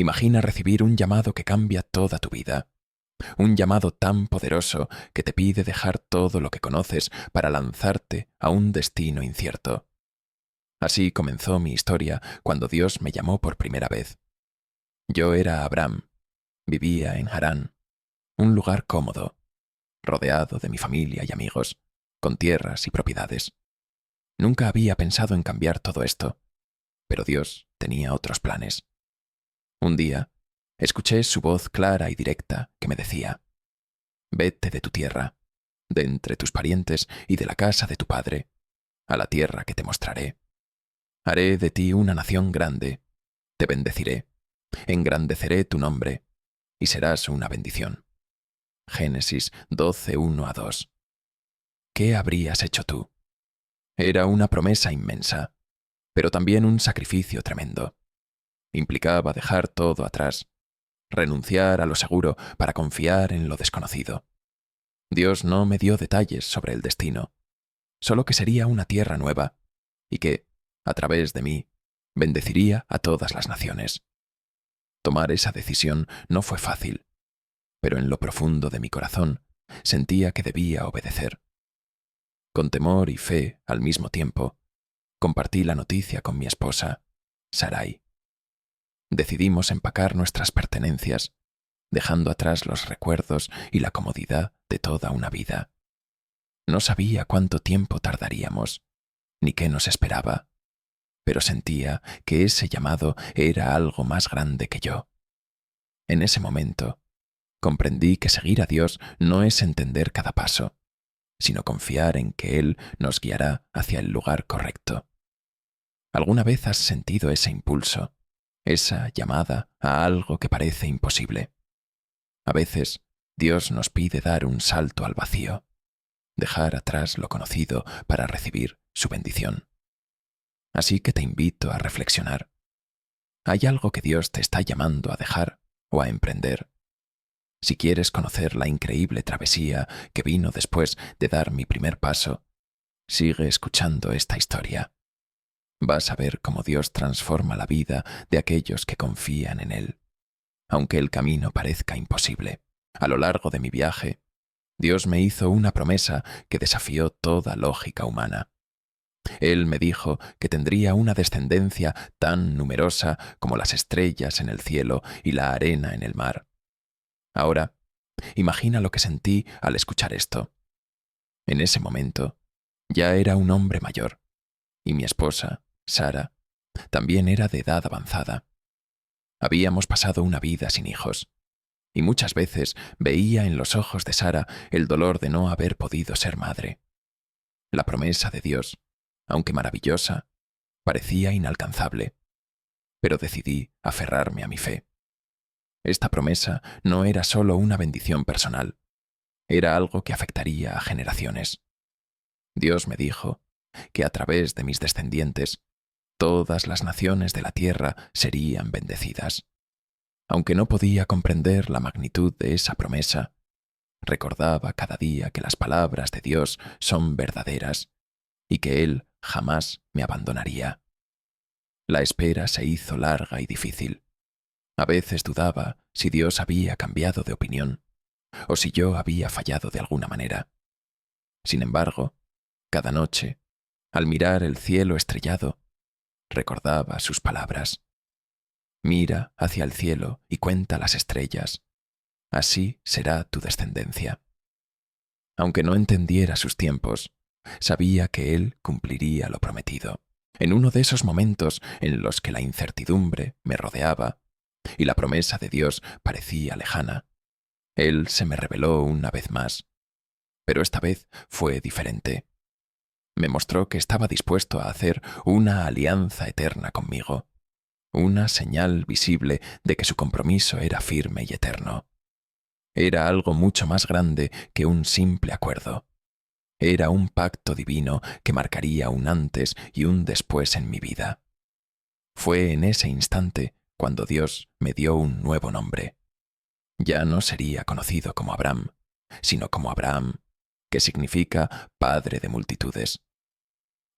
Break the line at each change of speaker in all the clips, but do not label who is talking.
Imagina recibir un llamado que cambia toda tu vida. Un llamado tan poderoso que te pide dejar todo lo que conoces para lanzarte a un destino incierto. Así comenzó mi historia cuando Dios me llamó por primera vez. Yo era Abraham, vivía en Harán, un lugar cómodo, rodeado de mi familia y amigos, con tierras y propiedades. Nunca había pensado en cambiar todo esto, pero Dios tenía otros planes. Un día, escuché su voz clara y directa que me decía: «Vete de tu tierra, de entre tus parientes y de la casa de tu padre, a la tierra que te mostraré. Haré de ti una nación grande, te bendeciré, engrandeceré tu nombre, y serás una bendición». Génesis 12, 1-2. ¿Qué habrías hecho tú? Era una promesa inmensa, pero también un sacrificio tremendo. Implicaba dejar todo atrás, renunciar a lo seguro para confiar en lo desconocido. Dios no me dio detalles sobre el destino, solo que sería una tierra nueva y que, a través de mí, bendeciría a todas las naciones. Tomar esa decisión no fue fácil, pero en lo profundo de mi corazón sentía que debía obedecer. Con temor y fe al mismo tiempo, compartí la noticia con mi esposa, Sarai. Decidimos empacar nuestras pertenencias, dejando atrás los recuerdos y la comodidad de toda una vida. No sabía cuánto tiempo tardaríamos, ni qué nos esperaba, pero sentía que ese llamado era algo más grande que yo. En ese momento, comprendí que seguir a Dios no es entender cada paso, sino confiar en que Él nos guiará hacia el lugar correcto. ¿Alguna vez has sentido ese impulso, esa llamada a algo que parece imposible? A veces, Dios nos pide dar un salto al vacío, dejar atrás lo conocido para recibir su bendición. Así que te invito a reflexionar. ¿Hay algo que Dios te está llamando a dejar o a emprender? Si quieres conocer la increíble travesía que vino después de dar mi primer paso, sigue escuchando esta historia. Vas a ver cómo Dios transforma la vida de aquellos que confían en Él, aunque el camino parezca imposible. A lo largo de mi viaje, Dios me hizo una promesa que desafió toda lógica humana. Él me dijo que tendría una descendencia tan numerosa como las estrellas en el cielo y la arena en el mar. Ahora, imagina lo que sentí al escuchar esto. En ese momento, ya era un hombre mayor, y mi esposa, Sara, también era de edad avanzada. Habíamos pasado una vida sin hijos, y muchas veces veía en los ojos de Sara el dolor de no haber podido ser madre. La promesa de Dios, aunque maravillosa, parecía inalcanzable, pero decidí aferrarme a mi fe. Esta promesa no era solo una bendición personal, era algo que afectaría a generaciones. Dios me dijo que a través de mis descendientes, todas las naciones de la tierra serían bendecidas. Aunque no podía comprender la magnitud de esa promesa, recordaba cada día que las palabras de Dios son verdaderas y que Él jamás me abandonaría. La espera se hizo larga y difícil. A veces dudaba si Dios había cambiado de opinión o si yo había fallado de alguna manera. Sin embargo, cada noche, al mirar el cielo estrellado, recordaba sus palabras. Mira hacia el cielo y cuenta las estrellas. Así será tu descendencia. Aunque no entendiera sus tiempos, sabía que Él cumpliría lo prometido. En uno de esos momentos en los que la incertidumbre me rodeaba y la promesa de Dios parecía lejana, Él se me reveló una vez más. Pero esta vez fue diferente. Me mostró que estaba dispuesto a hacer una alianza eterna conmigo, una señal visible de que su compromiso era firme y eterno. Era algo mucho más grande que un simple acuerdo. Era un pacto divino que marcaría un antes y un después en mi vida. Fue en ese instante cuando Dios me dio un nuevo nombre. Ya no sería conocido como Abraham, sino como Abraham, que significa Padre de multitudes.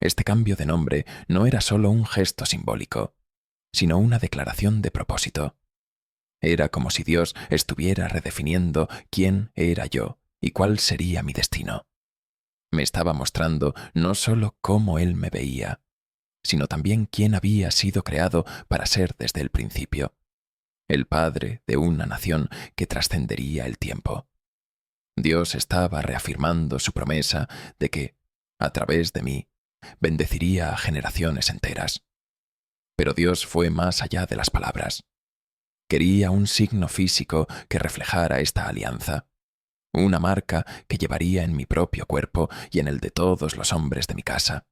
Este cambio de nombre no era solo un gesto simbólico, sino una declaración de propósito. Era como si Dios estuviera redefiniendo quién era yo y cuál sería mi destino. Me estaba mostrando no solo cómo Él me veía, sino también quién había sido creado para ser desde el principio, el padre de una nación que trascendería el tiempo. Dios estaba reafirmando su promesa de que, a través de mí, bendeciría a generaciones enteras. Pero Dios fue más allá de las palabras. Quería un signo físico que reflejara esta alianza, una marca que llevaría en mi propio cuerpo y en el de todos los hombres de mi casa,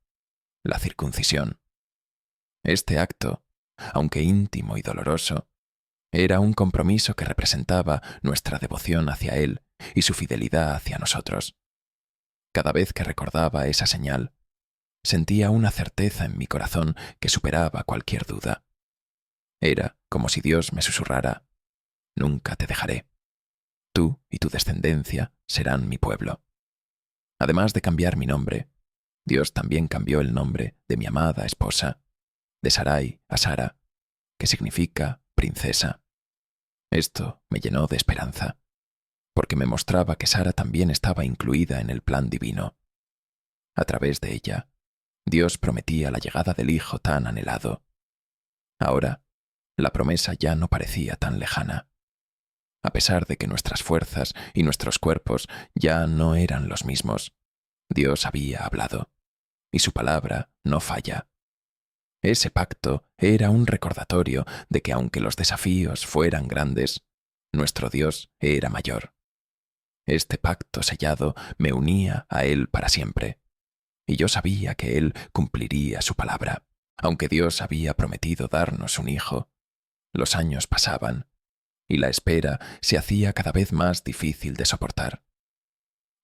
la circuncisión. Este acto, aunque íntimo y doloroso, era un compromiso que representaba nuestra devoción hacia Él y su fidelidad hacia nosotros. Cada vez que recordaba esa señal, sentía una certeza en mi corazón que superaba cualquier duda. Era como si Dios me susurrara: «Nunca te dejaré. Tú y tu descendencia serán mi pueblo». Además de cambiar mi nombre, Dios también cambió el nombre de mi amada esposa, de Sarai a Sara, que significa princesa. Esto me llenó de esperanza, porque me mostraba que Sara también estaba incluida en el plan divino. A través de ella, Dios prometía la llegada del hijo tan anhelado. Ahora, la promesa ya no parecía tan lejana. A pesar de que nuestras fuerzas y nuestros cuerpos ya no eran los mismos, Dios había hablado, y su palabra no falla. Ese pacto era un recordatorio de que aunque los desafíos fueran grandes, nuestro Dios era mayor. Este pacto sellado me unía a Él para siempre, y yo sabía que Él cumpliría su palabra. Aunque Dios había prometido darnos un hijo, los años pasaban, y la espera se hacía cada vez más difícil de soportar.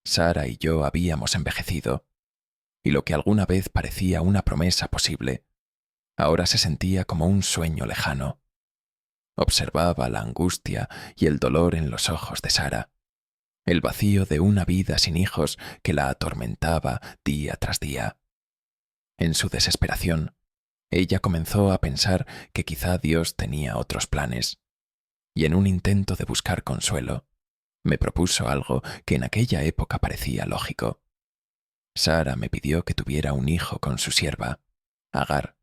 Sara y yo habíamos envejecido, y lo que alguna vez parecía una promesa posible, ahora se sentía como un sueño lejano. Observaba la angustia y el dolor en los ojos de Sara, el vacío de una vida sin hijos que la atormentaba día tras día. En su desesperación, ella comenzó a pensar que quizá Dios tenía otros planes, y en un intento de buscar consuelo, me propuso algo que en aquella época parecía lógico. Sara me pidió que tuviera un hijo con su sierva, Agar,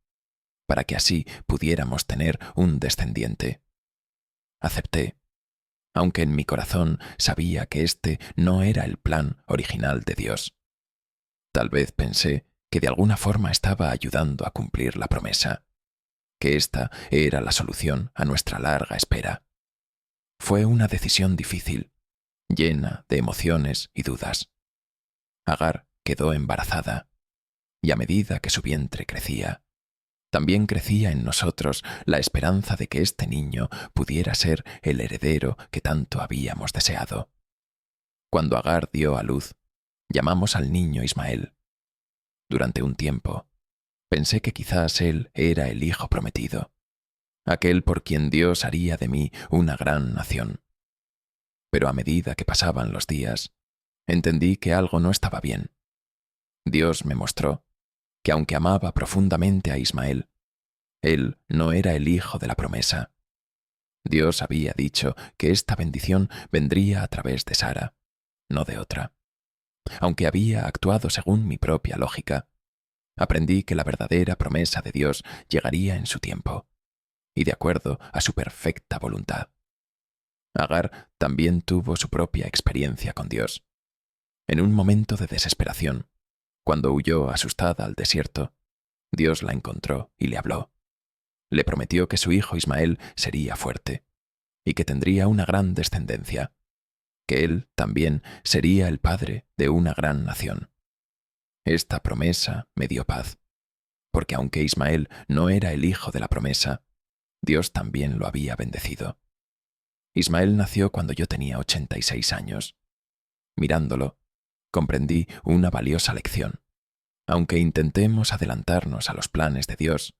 para que así pudiéramos tener un descendiente. Acepté, aunque en mi corazón sabía que este no era el plan original de Dios. Tal vez pensé que de alguna forma estaba ayudando a cumplir la promesa, que esta era la solución a nuestra larga espera. Fue una decisión difícil, llena de emociones y dudas. Agar quedó embarazada, y a medida que su vientre crecía, también crecía en nosotros la esperanza de que este niño pudiera ser el heredero que tanto habíamos deseado. Cuando Agar dio a luz, llamamos al niño Ismael. Durante un tiempo, pensé que quizás él era el hijo prometido, aquel por quien Dios haría de mí una gran nación. Pero a medida que pasaban los días, entendí que algo no estaba bien. Dios me mostró que aunque amaba profundamente a Ismael, él no era el hijo de la promesa. Dios había dicho que esta bendición vendría a través de Sara, no de otra. Aunque había actuado según mi propia lógica, aprendí que la verdadera promesa de Dios llegaría en su tiempo, y de acuerdo a su perfecta voluntad. Agar también tuvo su propia experiencia con Dios. En un momento de desesperación, cuando huyó asustada al desierto, Dios la encontró y le habló. Le prometió que su hijo Ismael sería fuerte y que tendría una gran descendencia, que él también sería el padre de una gran nación. Esta promesa me dio paz, porque aunque Ismael no era el hijo de la promesa, Dios también lo había bendecido. Ismael nació cuando yo tenía 86 años. Mirándolo, comprendí una valiosa lección. Aunque intentemos adelantarnos a los planes de Dios,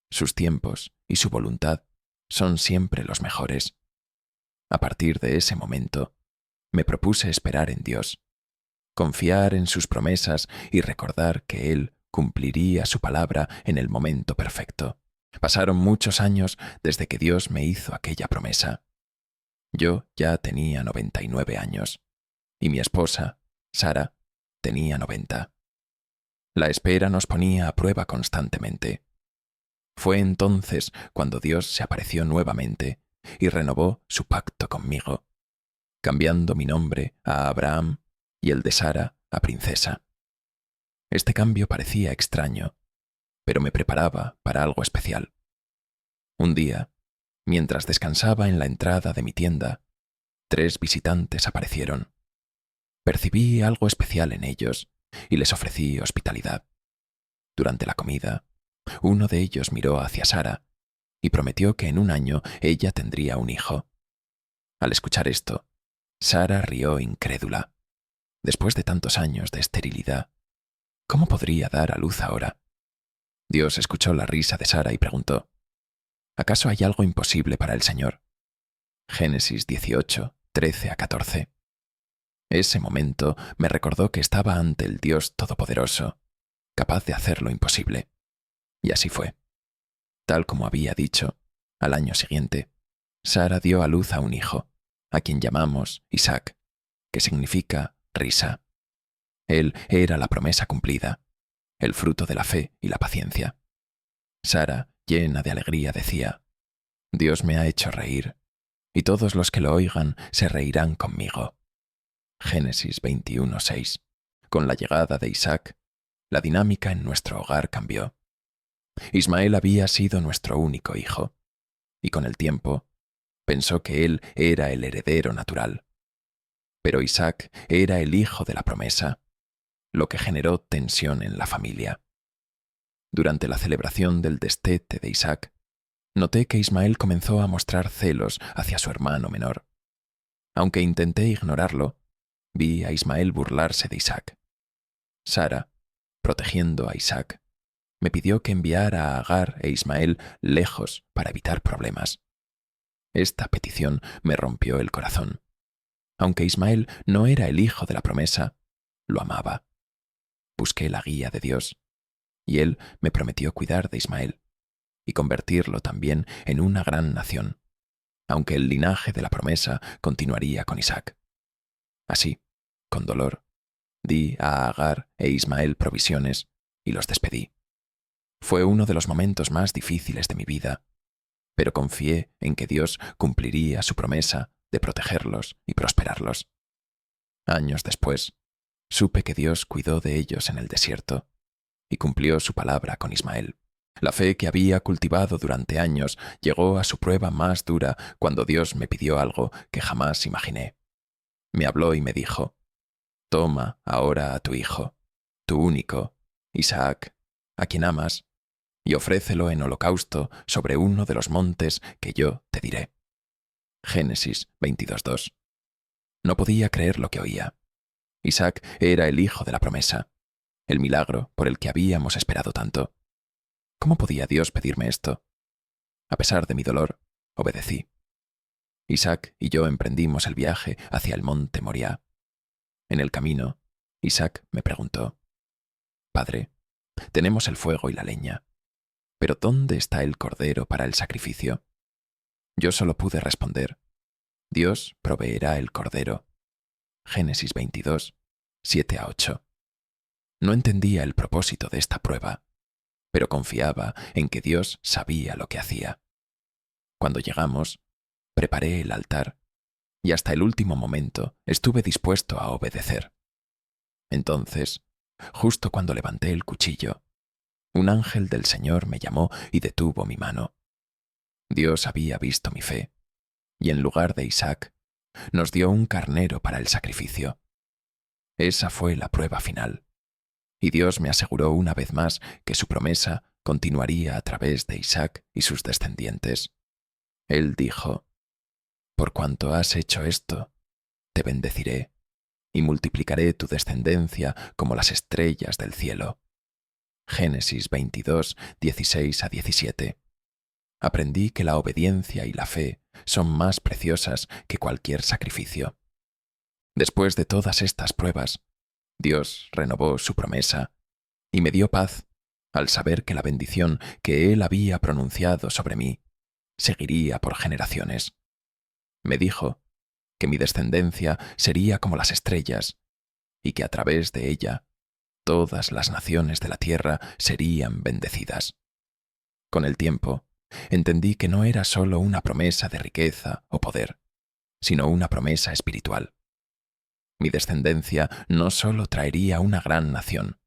sus tiempos y su voluntad son siempre los mejores. A partir de ese momento, me propuse esperar en Dios, confiar en sus promesas y recordar que Él cumpliría su palabra en el momento perfecto. Pasaron muchos años desde que Dios me hizo aquella promesa, Yo ya tenía 99 años y mi esposa, Sara, tenía 90. La espera nos ponía a prueba constantemente. Fue entonces cuando Dios se apareció nuevamente y renovó su pacto conmigo, cambiando mi nombre a Abraham y el de Sara a princesa. Este cambio parecía extraño, pero me preparaba para algo especial. Un día, mientras descansaba en la entrada de mi tienda, 3 visitantes aparecieron. Percibí algo especial en ellos y les ofrecí hospitalidad. Durante la comida, uno de ellos miró hacia Sara y prometió que en un año ella tendría un hijo. Al escuchar esto, Sara rió incrédula. Después de tantos años de esterilidad, ¿cómo podría dar a luz ahora? Dios escuchó la risa de Sara y preguntó, ¿acaso hay algo imposible para el Señor? Génesis 18, 13-14. Ese momento me recordó que estaba ante el Dios Todopoderoso, capaz de hacer lo imposible. Y así fue. Tal como había dicho, al año siguiente, Sara dio a luz a un hijo, a quien llamamos Isaac, que significa risa. Él era la promesa cumplida, el fruto de la fe y la paciencia. Sara, llena de alegría, decía, Dios me ha hecho reír, y todos los que lo oigan se reirán conmigo. Génesis 21:6. Con la llegada de Isaac, la dinámica en nuestro hogar cambió. Ismael había sido nuestro único hijo, y con el tiempo pensó que él era el heredero natural. Pero Isaac era el hijo de la promesa, lo que generó tensión en la familia. Durante la celebración del destete de Isaac, noté que Ismael comenzó a mostrar celos hacia su hermano menor. Aunque intenté ignorarlo, vi a Ismael burlarse de Isaac. Sara, protegiendo a Isaac, me pidió que enviara a Agar e Ismael lejos para evitar problemas. Esta petición me rompió el corazón. Aunque Ismael no era el hijo de la promesa, lo amaba. Busqué la guía de Dios, y Él me prometió cuidar de Ismael y convertirlo también en una gran nación, aunque el linaje de la promesa continuaría con Isaac. Así, con dolor, di a Agar e Ismael provisiones y los despedí. Fue uno de los momentos más difíciles de mi vida, pero confié en que Dios cumpliría su promesa de protegerlos y prosperarlos. Años después, supe que Dios cuidó de ellos en el desierto y cumplió su palabra con Ismael. La fe que había cultivado durante años llegó a su prueba más dura cuando Dios me pidió algo que jamás imaginé. Me habló y me dijo, «Toma ahora a tu hijo, tu único, Isaac, a quien amas, y ofrécelo en holocausto sobre uno de los montes que yo te diré». Génesis 22:2. No podía creer lo que oía. Isaac era el hijo de la promesa, el milagro por el que habíamos esperado tanto. ¿Cómo podía Dios pedirme esto? A pesar de mi dolor, obedecí. Isaac y yo emprendimos el viaje hacia el monte Moriah. En el camino, Isaac me preguntó, «Padre, tenemos el fuego y la leña, pero ¿dónde está el cordero para el sacrificio?» Yo solo pude responder, «Dios proveerá el cordero». Génesis 22, 7-8. No entendía el propósito de esta prueba, pero confiaba en que Dios sabía lo que hacía. Cuando llegamos, preparé el altar y hasta el último momento estuve dispuesto a obedecer. Entonces, justo cuando levanté el cuchillo, un ángel del Señor me llamó y detuvo mi mano. Dios había visto mi fe, y en lugar de Isaac, nos dio un carnero para el sacrificio. Esa fue la prueba final, y Dios me aseguró una vez más que su promesa continuaría a través de Isaac y sus descendientes. Él dijo, «Por cuanto has hecho esto, te bendeciré, y multiplicaré tu descendencia como las estrellas del cielo». Génesis 22, 16-17. Aprendí que la obediencia y la fe son más preciosas que cualquier sacrificio. Después de todas estas pruebas, Dios renovó su promesa y me dio paz al saber que la bendición que Él había pronunciado sobre mí seguiría por generaciones. Me dijo que mi descendencia sería como las estrellas y que a través de ella todas las naciones de la tierra serían bendecidas. Con el tiempo, entendí que no era solo una promesa de riqueza o poder, sino una promesa espiritual. Mi descendencia no solo traería una gran nación,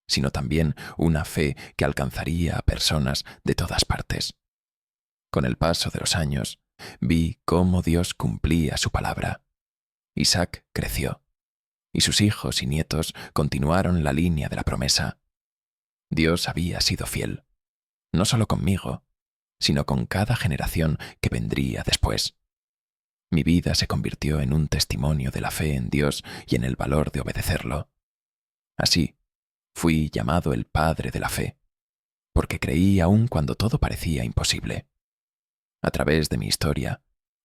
sino también una fe que alcanzaría a personas de todas partes. Con el paso de los años, vi cómo Dios cumplía su palabra. Isaac creció, y sus hijos y nietos continuaron la línea de la promesa. Dios había sido fiel, no solo conmigo, sino con cada generación que vendría después. Mi vida se convirtió en un testimonio de la fe en Dios y en el valor de obedecerlo. Así, fui llamado el padre de la fe, porque creí aún cuando todo parecía imposible. A través de mi historia,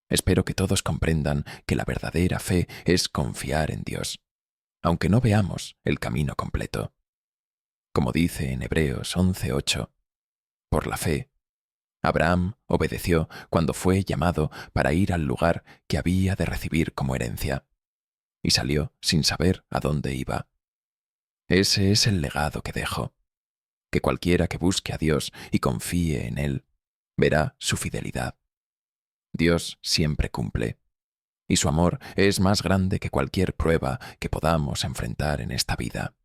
espero que todos comprendan que la verdadera fe es confiar en Dios, aunque no veamos el camino completo. Como dice en Hebreos 11:8, por la fe, Abraham obedeció cuando fue llamado para ir al lugar que había de recibir como herencia, y salió sin saber a dónde iba. Ese es el legado que dejo, que cualquiera que busque a Dios y confíe en Él, verá su fidelidad. Dios siempre cumple, y su amor es más grande que cualquier prueba que podamos enfrentar en esta vida.